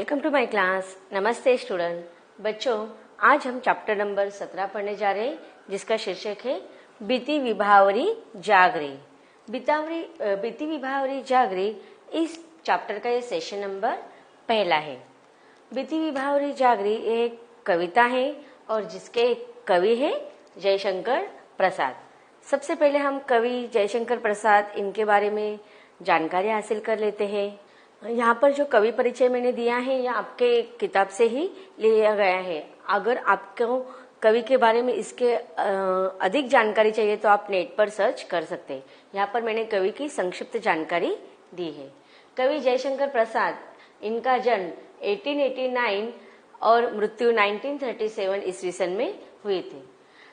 Welcome to my class. नमस्ते student. बच्चों, आज हम चैप्टर नंबर 17 पढ़ने जा रहे हैं, जिसका शीर्षक है बीती विभावरी जागरी। बीती विभावरी जागरी इस चैप्टर का ये सेशन नंबर पहला है। बीती विभावरी जागरी एक कविता है और जिसके कवि है जयशंकर प्रसाद। सबसे पहले हम कवि जयशंकर प्रसाद इनके बारे में जानकारी हासिल कर लेते हैं। यहाँ पर जो कवि परिचय मैंने दिया है यह आपके किताब से ही लिया गया है। अगर आपको कवि के बारे में इसके अधिक जानकारी चाहिए तो आप नेट पर सर्च कर सकते हैं। यहाँ पर मैंने कवि की संक्षिप्त जानकारी दी है। कवि जयशंकर प्रसाद, इनका जन्म 1889 और मृत्यु 1937 ईस्वी सन में हुई थी।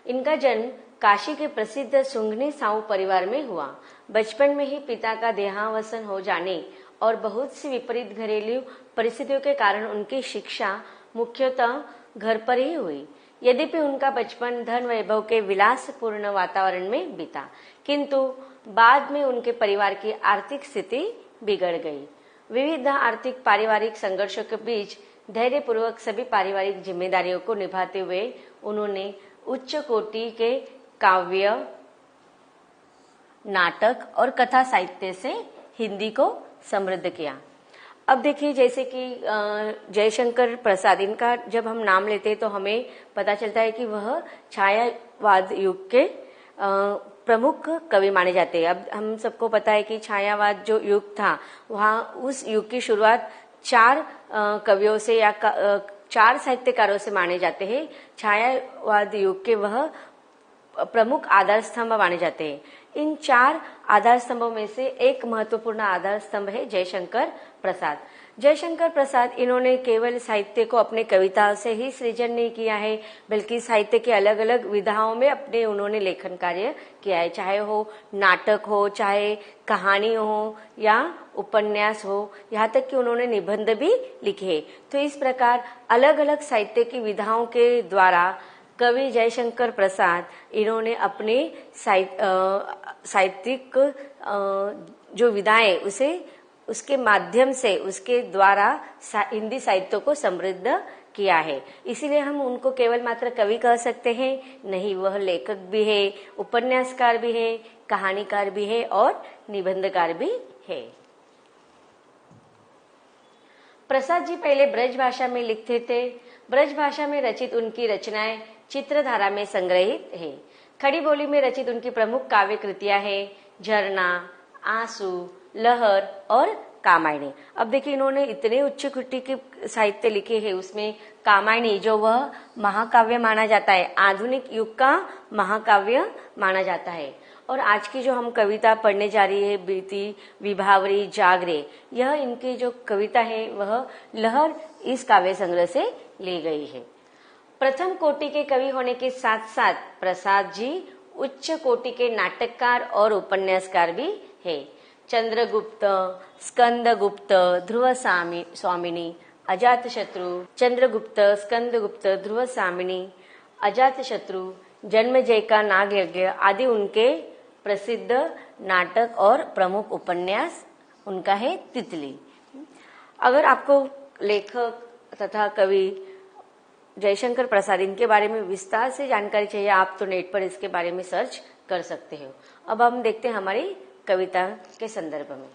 इनका जन्म काशी के प्रसिद्ध सुंघनी साहू परिवार में हुआ। बचपन में ही पिता का देहावसान हो जाने और बहुत सी विपरीत घरेलू परिस्थितियों के कारण उनकी शिक्षा मुख्यतः घर पर ही हुई। यद्यपि उनका बचपन धन वैभव के विलासपूर्ण वातावरण में बीता, किंतु बाद में उनके परिवार की आर्थिक स्थिति बिगड़ गई। विविध आर्थिक पारिवारिक संघर्षों के बीच धैर्यपूर्वक सभी पारिवारिक जिम्मेदारियों को निभाते हुए उन्होंने उच्च कोटि के काव्य, नाटक और कथा साहित्य से हिंदी को समृद्ध किया। अब देखिए, जैसे कि जयशंकर प्रसाद, इनका जब हम नाम लेते हैं तो हमें पता चलता है कि वह छायावाद युग के प्रमुख कवि माने जाते हैं। अब हम सबको पता है कि छायावाद जो युग था, वहाँ उस युग की शुरुआत 4 कवियों से या 4 साहित्यकारों से माने जाते हैं। छायावाद युग के वह प्रमुख आधार स्तंभ माने जाते हैं। इन 4 आधार स्तंभों में से एक महत्वपूर्ण आधार स्तंभ है जयशंकर प्रसाद। जयशंकर प्रसाद, इन्होंने केवल साहित्य को अपने कविताओं से ही सृजन नहीं किया है, बल्कि साहित्य के अलग अलग विधाओं में अपने उन्होंने लेखन कार्य किया है। चाहे हो नाटक हो, चाहे कहानी हो या उपन्यास हो, यहाँ तक कि उन्होंने निबंध भी लिखे। तो इस प्रकार अलग अलग साहित्य की विधाओं के द्वारा कवि जयशंकर प्रसाद, इन्होंने अपने साहित्यिक जो विधाएं उसके माध्यम से, उसके द्वारा हिंदी साहित्य को समृद्ध किया है। इसीलिए हम उनको केवल मात्र कवि कह सकते हैं नहीं, वह लेखक भी है, उपन्यासकार भी है, कहानीकार भी है और निबंधकार भी है। प्रसाद जी पहले ब्रज भाषा में लिखते थे। ब्रज भाषा में रचित उनकी रचनाएं चित्रधारा में संग्रहित है। खड़ी बोली में रचित उनकी प्रमुख काव्य कृतियां है झरना, आंसू, लहर और कामायनी। अब देखिए, इन्होंने इतने उच्च कोटि के साहित्य लिखे हैं। उसमें कामायनी, जो वह महाकाव्य माना जाता है, आधुनिक युग का महाकाव्य माना जाता है। और आज की जो हम कविता पढ़ने जा रही है, बीती विभावरी जागरे, यह इनकी जो कविता है वह लहर इस काव्य संग्रह से ली गई है। प्रथम कोटि के कवि होने के साथ साथ प्रसाद जी उच्च कोटि के नाटककार और उपन्यासकार भी है। चंद्रगुप्त, स्कंदगुप्त, ध्रुव स्वामिनी, अजातशत्रु, चंद्रगुप्त, स्कंदगुप्त, ध्रुव स्वामिनी, अजातशत्रु, जन्मेजय का नागयज्ञ आदि उनके प्रसिद्ध नाटक और प्रमुख उपन्यास उनका है तितली। अगर आपको लेखक तथा कवि जयशंकर प्रसाद, इनके बारे में विस्तार से जानकारी चाहिए, आप तो नेट पर इसके बारे में सर्च कर सकते हो। अब हम देखते हैं हमारी कविता के संदर्भ में।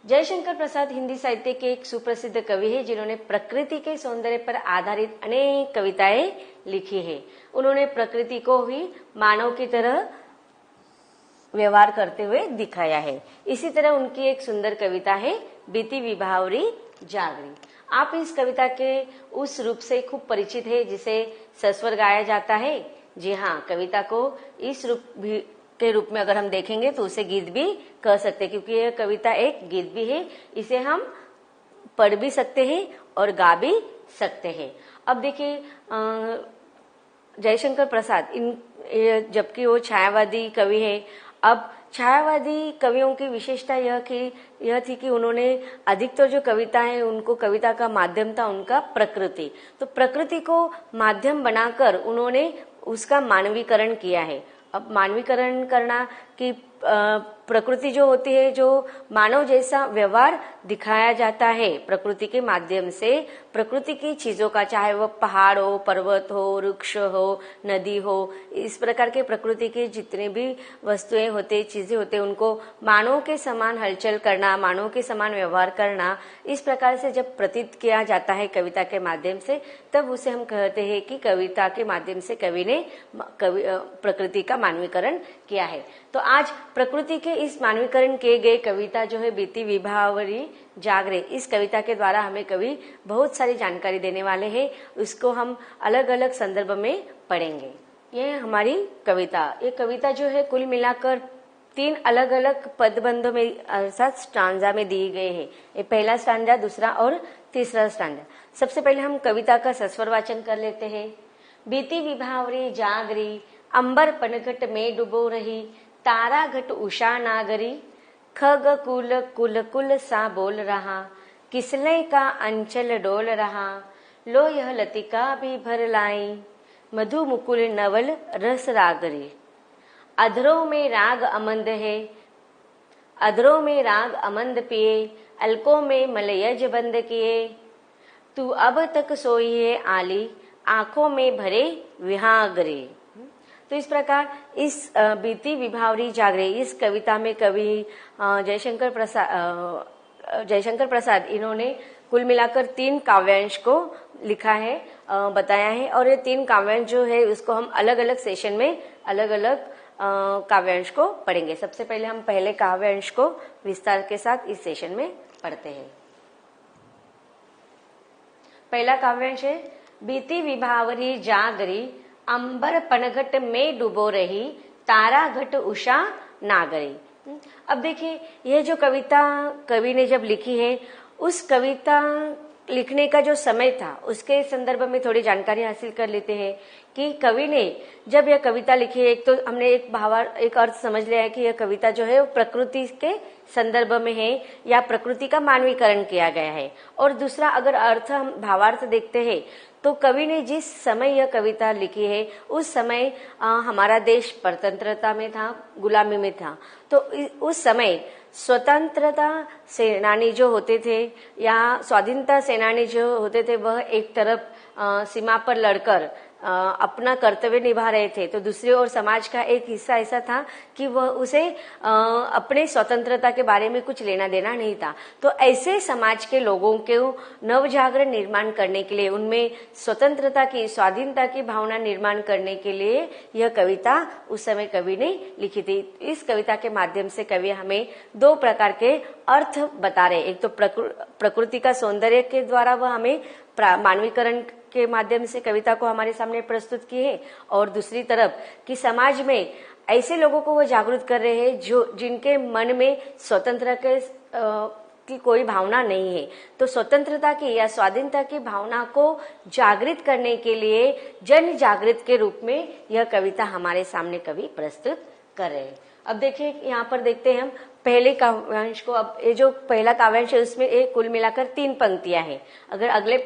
जयशंकर प्रसाद हिंदी साहित्य के एक सुप्रसिद्ध कवि है, जिन्होंने प्रकृति के सौंदर्य पर आधारित अनेक कविताएं लिखी है। उन्होंने प्रकृति को ही मानव की तरह व्यवहार करते हुए दिखाया है। इसी तरह उनकी एक सुंदर कविता है बीती विभावरी जागरी। आप इस कविता के उस रूप से खूब परिचित है जिसे सस्वर गाया जाता है। जी हाँ, कविता को इस रूप के रूप में अगर हम देखेंगे तो उसे गीत भी कह सकते हैं, क्योंकि यह कविता एक गीत भी है। इसे हम पढ़ भी सकते हैं और गा भी सकते हैं। अब देखिए, जयशंकर प्रसाद जबकि वो छायावादी कवि है। अब छायावादी कवियों की विशेषता यह थी कि उन्होंने अधिकतर जो कविता है, उनको कविता का माध्यम था उनका प्रकृति। तो प्रकृति को माध्यम बनाकर उन्होंने उसका मानवीकरण किया है। अब मानवीकरण करना कि प्रकृति जो होती है, जो मानव जैसा व्यवहार दिखाया जाता है प्रकृति के माध्यम से, प्रकृति की चीजों का, चाहे वह पहाड़ हो, पर्वत हो, वृक्ष हो, नदी हो, इस प्रकार के प्रकृति के जितने भी वस्तुएं होते, चीजें होते, उनको मानव के समान हलचल करना, मानव के समान व्यवहार करना, इस प्रकार से जब प्रतीत किया जाता है कविता के माध्यम से, तब उसे हम कहते हैं कि कविता के माध्यम से कवि ने प्रकृति का मानवीकरण किया है। तो आज प्रकृति के इस मानवीकरण किए गए कविता जो है बीती विभावरी जागरे, इस कविता के द्वारा हमें कवि बहुत सारी जानकारी देने वाले हैं। उसको हम अलग अलग संदर्भ में पढ़ेंगे। ये हमारी कविता, ये कविता जो है कुल मिलाकर 3 अलग अलग पदबंधों में अर्थात स्टांजा में दी गए हैं। ये पहला स्टांजा, दूसरा और तीसरा स्टांजा। सबसे पहले हम कविता का सस्वर वाचन कर लेते हैं। बीती विभावरी जागरी, अंबर पनघट में डुबो रही, तारा घट उषा नागरी, खग कुल कुल कुल सा बोल रहा, किसलय का अंचल डोल रहा, लो यह लतिका भी भर लाई, मधु मुकुल नवल रस रागरी। अधरों में राग अमंद है, अधरों में राग अमंद पिए, अलकों में मलयज बंद किए, तू अब तक सोई है आली, आंखों में भरे विहागरे। तो इस प्रकार इस बीती विभावरी जागरे, इस कविता में कवि जयशंकर प्रसाद इन्होंने कुल मिलाकर 3 काव्यांश को लिखा है, बताया है। और ये 3 काव्यांश जो है उसको हम अलग अलग सेशन में अलग अलग काव्यांश को पढ़ेंगे। सबसे पहले हम पहले काव्यांश को विस्तार के साथ इस सेशन में पढ़ते हैं। पहला काव्यांश है, बीती विभावरी जागरी, अंबर पनघट में डुबो रही, तारा घट उषा नागरी। अब देखिए, यह जो कविता कवि ने जब लिखी है, उस कविता लिखने का जो समय था उसके संदर्भ में थोड़ी जानकारी हासिल कर लेते हैं कि कवि ने जब यह कविता लिखी है, एक तो हमने एक अर्थ समझ लिया है कि यह कविता जो है वो प्रकृति के संदर्भ में है या प्रकृति का मानवीकरण किया गया है। और दूसरा अगर अर्थ हम भावार्थ देखते हैं तो कवि ने जिस समय यह कविता लिखी है उस समय हमारा देश परतंत्रता में था, गुलामी में था। तो उस समय स्वतंत्रता सेनानी जो होते थे या स्वाधीनता सेनानी जो होते थे, वह एक तरफ सीमा पर लड़कर अपना कर्तव्य निभा रहे थे, तो दूसरी ओर समाज का एक हिस्सा ऐसा था कि वह उसे अपने स्वतंत्रता के बारे में कुछ लेना देना नहीं था। तो ऐसे समाज के लोगों के नवजागरण निर्माण करने के लिए, उनमें स्वतंत्रता की, स्वाधीनता की भावना निर्माण करने के लिए यह कविता उस समय कवि ने लिखी थी। इस कविता के माध्यम से कवि हमें 2 प्रकार के अर्थ बता रहे। एक तो प्रकृति का सौंदर्य के द्वारा वह हमें मानवीकरण के माध्यम से कविता को हमारे सामने प्रस्तुत की है, और दूसरी तरफ कि समाज में ऐसे लोगों को वो जागरूक कर रहे हैं जो जिनके मन में स्वतंत्रता की कोई भावना नहीं है। तो स्वतंत्रता की या स्वाधीनता की भावना को जागृत करने के लिए जन जागृत के रूप में यह कविता हमारे सामने कवि प्रस्तुत कर रहे हैं। अब देखिए, यहाँ पर देखते हैं हम पहले काव्यांश को। अब ये जो पहला काव्यांश है उसमें एक कुल मिलाकर 3 पंक्तियां हैं। अगर अगले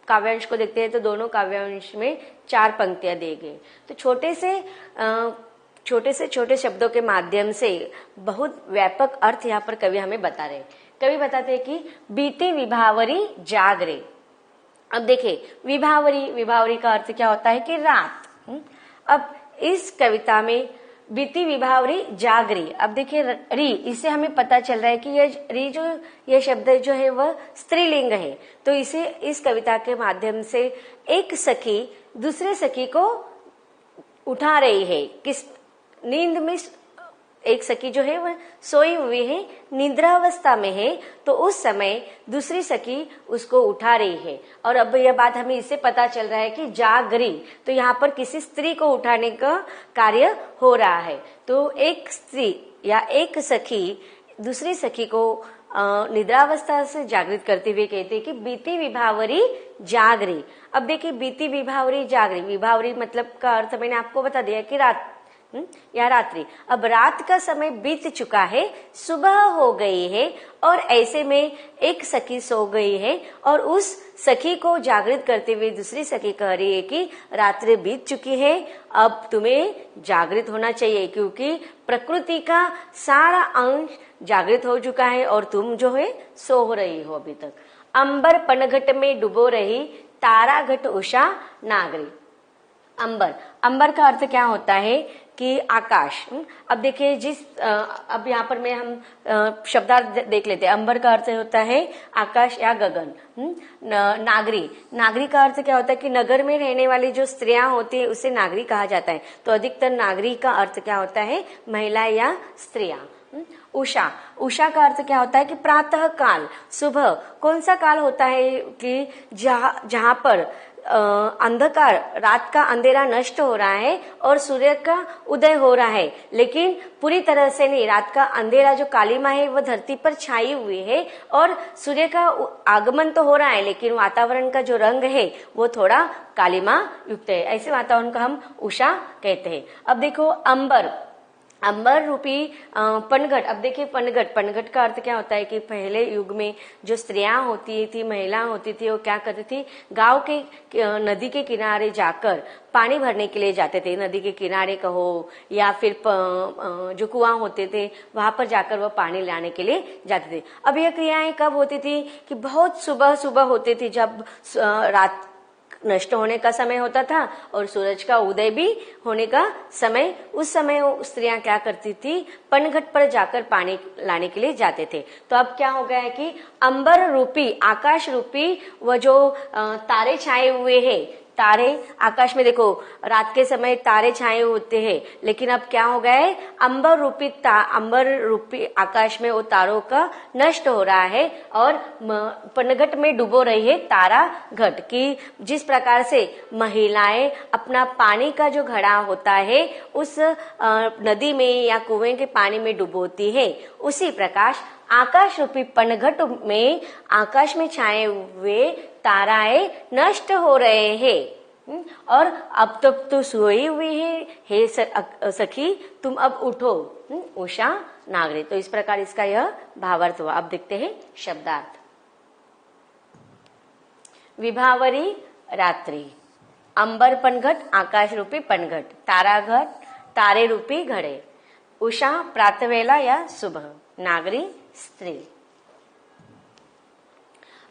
काव्यांश को देखते हैं तो दोनों काव्यांश में 4 पंक्तियां दी गई। तो छोटे से छोटे शब्दों के माध्यम से बहुत व्यापक अर्थ यहाँ पर कवि हमें बता रहे हैं। कवि बताते हैं कि बीती विभावरी जागरे। अब देखिए, विभावरी का अर्थ क्या होता है कि रात। अब इस कविता में बीती विभावरी जागरी, अब देखिए री, इससे हमें पता चल रहा है कि ये शब्द जो है वह स्त्रीलिंग है। तो इसे इस कविता के माध्यम से एक सखी दूसरे सखी को उठा रही है। किस नींद में एक सखी जो है वह सोई हुई है, निद्रावस्था में है, तो उस समय दूसरी सखी उसको उठा रही है। और अब यह बात हमें इससे पता चल रहा है कि जागरी, तो यहाँ पर किसी स्त्री को उठाने का कार्य हो रहा है। तो एक स्त्री या एक सखी दूसरी सखी को निद्रावस्था से जागृत करते हुए कहते हैं कि बीती विभावरी जागरी। अब देखिए, बीती विभावरी जागरी, विभावरी मतलब का अर्थ मैंने आपको बता दिया कि रात, या रात्रि। अब रात का समय बीत चुका है, सुबह हो गई है और ऐसे में एक सखी सो गई है और उस सखी को जागृत करते हुए दूसरी सखी कह रही है कि रात्रि बीत चुकी है, अब तुम्हें जागृत होना चाहिए क्योंकि प्रकृति का सारा अंश जागृत हो चुका है और तुम जो है सो रही हो अभी तक। अंबर पनघट में डुबो रही, तारा घट उषा नागरी। अंबर, अंबर का अर्थ क्या होता है कि आकाश। अब देखिए अब यहाँ पर हम शब्दार्थ देख लेते हैं। अंबर का अर्थ होता है आकाश या गगन। नागरी, नागरी का अर्थ क्या होता है कि नगर में रहने वाली जो स्त्रियां होती है उसे नागरी कहा जाता है। तो अधिकतर नागरी का अर्थ क्या होता है, महिला या स्त्रियां। उषा, उषा का अर्थ क्या होता है कि प्रातः काल, सुबह। कौन सा काल होता है कि जहां पर अंधकार, रात का अंधेरा नष्ट हो रहा है और सूर्य का उदय हो रहा है, लेकिन पूरी तरह से नहीं। रात का अंधेरा जो कालिमा है वह धरती पर छाई हुई है और सूर्य का आगमन तो हो रहा है लेकिन वातावरण का जो रंग है वो थोड़ा कालिमा युक्त है। ऐसे वातावरण को हम उषा कहते हैं। अब देखो अंबर, अंबर रूपी पनघट। अब देखिए पनघट, पनघट का अर्थ क्या होता है कि पहले युग में जो स्त्रियां होती थी, महिला होती थी, वो क्या करती थी, गांव के नदी के किनारे जाकर पानी भरने के लिए जाते थे। नदी के किनारे कहो या फिर जो कुआं होते थे वहां पर जाकर वो पानी लाने के लिए जाते थे। अब यह क्रियाएं कब होती थी कि बहुत सुबह सुबह होती थी, जब रात नष्ट होने का समय होता था और सूरज का उदय भी होने का समय। उस समय स्त्रियां क्या करती थी, पनघट पर जाकर पानी लाने के लिए जाते थे। तो अब क्या हो गया है कि अंबर रूपी, आकाश रूपी वह जो तारे छाए हुए हैं, तारे आकाश में देखो रात के समय तारे छाए होते हैं, लेकिन अब क्या हो गया है, अंबर रूपी आकाश में वो तारों का नष्ट हो रहा है और पनघट में डुबो रही है तारा घट की। जिस प्रकार से महिलाएं अपना पानी का जो घड़ा होता है उस नदी में या कुएं के पानी में डुबोती है, उसी प्रकार आकाश रूपी पनघट में आकाश में छाए हुए ताराएं नष्ट हो रहे हैं और अब तक तो सोई हुई है, हे सखी तुम अब उठो, उषा नागरी। तो इस प्रकार इसका यह भावार्थ हुआ। अब देखते हैं शब्दार्थ। विभावरी रात्रि, अंबर पनघट, आकाश रूपी पनघट, तारा घट, तारे रूपी घड़े, उषा प्रातःवेला या सुबह, नागरी स्त्री।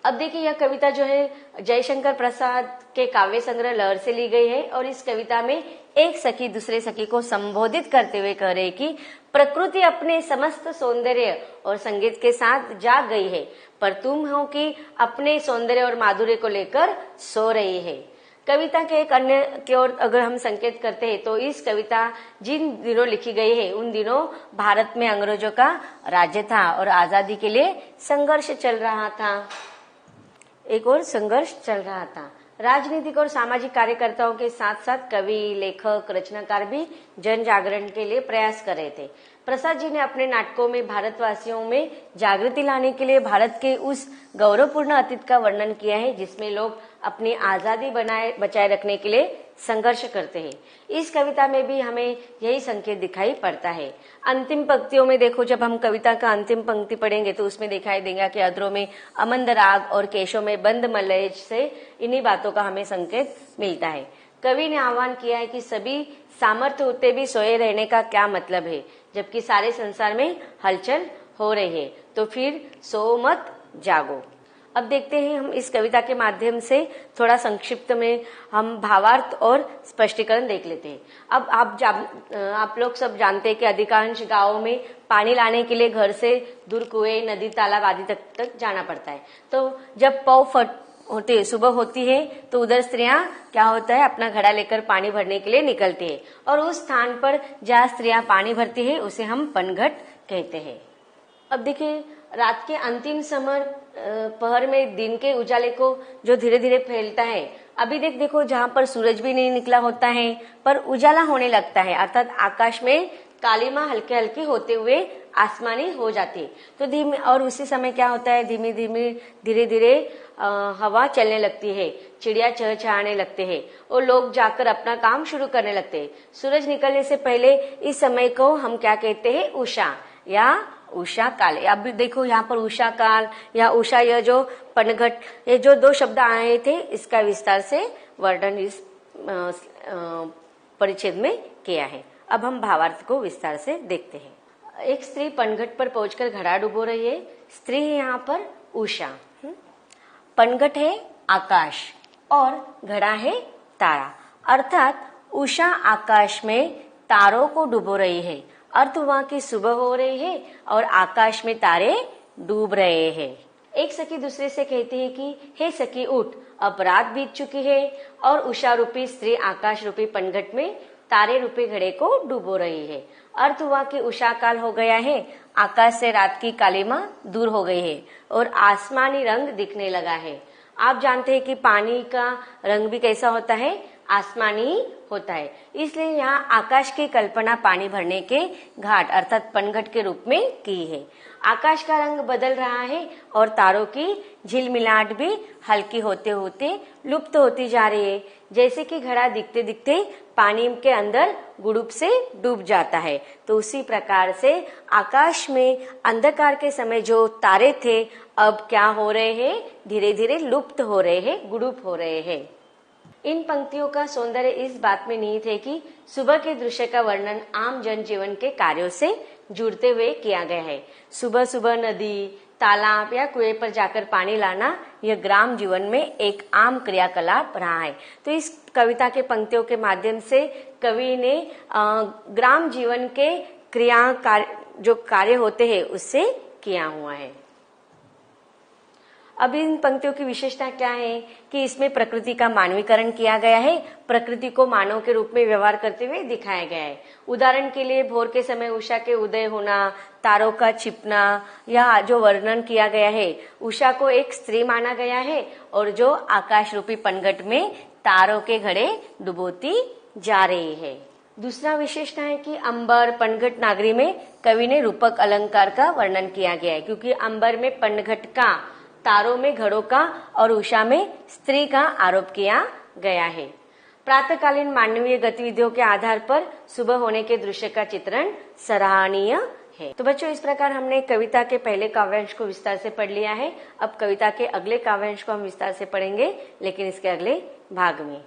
अब देखिए यह कविता जो है जयशंकर प्रसाद के काव्य संग्रह लहर से ली गई है और इस कविता में एक सखी दूसरे सखी को संबोधित करते हुए कह रहे कि प्रकृति अपने समस्त सौंदर्य और संगीत के साथ जाग गई है, पर तुम हो कि अपने सौंदर्य और माधुर्य को लेकर सो रही है। कविता के एक अन्य की ओर अगर हम संकेत करते हैं तो इस कविता जिन दिनों लिखी गई है उन दिनों भारत में अंग्रेजों का राज्य था और आजादी के लिए संघर्ष चल रहा था, एक और संघर्ष चल रहा था। राजनीतिक और सामाजिक कार्यकर्ताओं के साथ साथ कवि, लेखक, रचनाकार भी जन जागरण के लिए प्रयास कर रहे थे। प्रसाद जी ने अपने नाटकों में भारतवासियों में जागृति लाने के लिए भारत के उस गौरवपूर्ण अतीत का वर्णन किया है जिसमें लोग अपनी आजादी बचाए रखने के लिए संघर्ष करते हैं। इस कविता में भी हमें यही संकेत दिखाई पड़ता है। अंतिम पंक्तियों में देखो, जब हम कविता का अंतिम पंक्ति पढ़ेंगे तो उसमें दिखाई देगा कि अधरों में अमंद राग और केशों में बंद मलय से इन्हीं बातों का हमें संकेत मिलता है। कवि ने आह्वान किया है कि सभी सामर्थ्य होते भी सोए रहने का क्या मतलब है, जबकि सारे संसार में हलचल हो रही है, तो फिर सो मत जागो। अब देखते हैं हम इस कविता के माध्यम से थोड़ा संक्षिप्त में हम भावार्थ और स्पष्टीकरण देख लेते हैं। अब आप लोग सब जानते हैं कि अधिकांश गांवों में पानी लाने के लिए घर से दूर कुएं, नदी, तालाब आदि तक जाना पड़ता है। तो जब सुबह होती है तो उधर स्त्रियां क्या होता है, अपना घड़ा लेकर पानी भरने के लिए निकलती है और उस स्थान पर जहाँ स्त्रियां पानी भरती है उसे हम पनघट कहते हैं। अब देखिए रात के अंतिम समय पहर में दिन के उजाले को जो धीरे धीरे फैलता है, अभी देखो जहाँ पर सूरज भी नहीं निकला होता है पर उजाला होने लगता है, अर्थात आकाश में कालिमा हल्के हल्के होते हुए आसमानी हो जाती है। तो धीमे, और उसी समय क्या होता है, धीरे धीरे हवा चलने लगती है, चिड़िया चहचहाने लगते हैं और लोग जाकर अपना काम शुरू करने लगते हैं। सूरज निकलने से पहले इस समय को हम क्या कहते हैं, उषा या उषा काल। अब देखो यहाँ पर उषा काल या उषा, यह जो पनघट, ये जो दो शब्द आए थे, इसका विस्तार से वर्णन इस परिच्छेद में किया है। अब हम भावार्थ को विस्तार से देखते हैं। एक स्त्री पनघट पर पहुंचकर घड़ा डुबो रही है। स्त्री है यहाँ पर उषा, पनघट है आकाश और घड़ा है तारा। अर्थात उषा आकाश में तारों को डुबो रही है। अर्थ हुआ कि सुबह हो रही है और आकाश में तारे डूब रहे हैं। एक सखी दूसरे से कहती है कि हे सखी उठ, अब रात बीत चुकी है और उषा रूपी स्त्री आकाश रूपी पनघट में तारे रूपी घड़े को डुबो रही है। अर्थ हुआ कि उषा काल हो गया है, आकाश से रात की कालिमा दूर हो गई है और आसमानी रंग दिखने लगा है। आप जानते हैं कि पानी का रंग भी कैसा होता है, आसमानी होता है। इसलिए यहाँ आकाश की कल्पना पानी भरने के घाट अर्थात पनघट के रूप में की है। आकाश का रंग बदल रहा है और तारों की झिलमिलाहट भी हल्की होते होते लुप्त होती जा रही है। जैसे कि घड़ा दिखते दिखते पानी के अंदर गुडूप से डूब जाता है, तो उसी प्रकार से आकाश में अंधकार के समय जो तारे थे अब क्या हो रहे हैं, धीरे धीरे लुप्त हो रहे हैं, गुडूप हो रहे हैं। इन पंक्तियों का सौंदर्य इस बात में निहित है कि सुबह के दृश्य का वर्णन आम जनजीवन के कार्यों से जुड़ते हुए किया गया है। सुबह सुबह नदी, तालाब या कुएं पर जाकर पानी लाना यह ग्राम जीवन में एक आम क्रियाकलाप रहा है। तो इस कविता के पंक्तियों के माध्यम से कवि ने ग्राम जीवन के जो कार्य होते हैं उससे किया हुआ है। अब इन पंक्तियों की विशेषता क्या है कि इसमें प्रकृति का मानवीकरण किया गया है, प्रकृति को मानव के रूप में व्यवहार करते हुए दिखाया गया है। उदाहरण के लिए भोर के समय उषा के उदय होना, तारों का छिपना, या जो वर्णन किया गया है, उषा को एक स्त्री माना गया है और जो आकाश रूपी पनघट में तारों के घड़े डुबोती जा रही है। दूसरा विशेषता है कि अंबर, पनघट, नागरी में कवि ने रूपक अलंकार का वर्णन किया गया है, क्योंकि अंबर में पनघट का, तारों में घड़ों का और उषा में स्त्री का आरोप किया गया है। प्रातःकालीन मानवीय गतिविधियों के आधार पर सुबह होने के दृश्य का चित्रण सराहनीय है। तो बच्चों, इस प्रकार हमने कविता के पहले काव्यांश को विस्तार से पढ़ लिया है। अब कविता के अगले काव्यांश को हम विस्तार से पढ़ेंगे, लेकिन इसके अगले भाग में।